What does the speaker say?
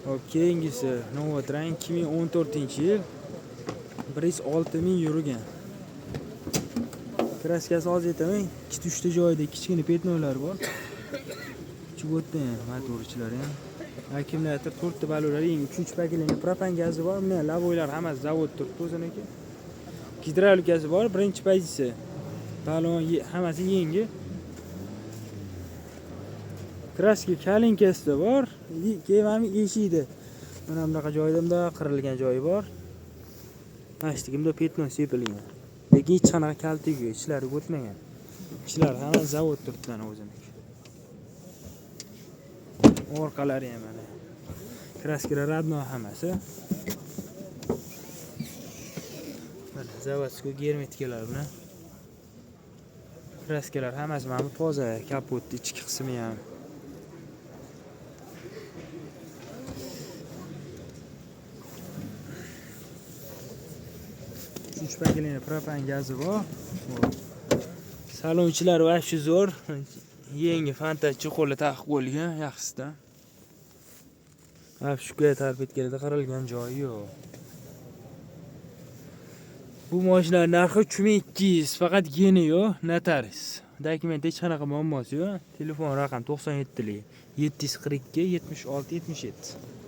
Hop, keyingisi Novatran 2014-yil 106 ming yurgan. Kraskasi hozir aytaman, 2-3 ta joyida kichkina petnolar bor. Chigotdan motorchilar ham. Akkumulyator 4 ta balonlar, 3 paketli propan gazi bor. Mana lavoylar hammasi zavod turibdi o'ziniki. Gidravlikasi bor, birinchi pozitsiya. Balon hammasi yangi. Kraska kalinkasi bor. Keyin eshikda. Mana bunaqa joyda qirilgan joyi bor. Mashtigimda petno sepilgan. Lekin hech qanaqa kalti yo'q, ishlari o'tmagan. Ishlar hamma zavod turibdi o'ziniki. Orqalari ham mana. Kraskalar radno hammasi. Mana zavodskiy germetikalar bilan. Kraskalar hammasi mana toza, kapot ichki qismi ham. Uch paketli propan gazi bor. Salonchilar va shu zo'r. Yangi fantachi qo'li taqib qo'yilgan, yaxshisidan. Shunga tarpetgarida qarilgan joyi yo'q. Bu mashina narxi 3200, faqat yeni yo'q, notaris. Dokument hech qanaqa muammosi yo'q. Telefon raqam 97 742 76 77.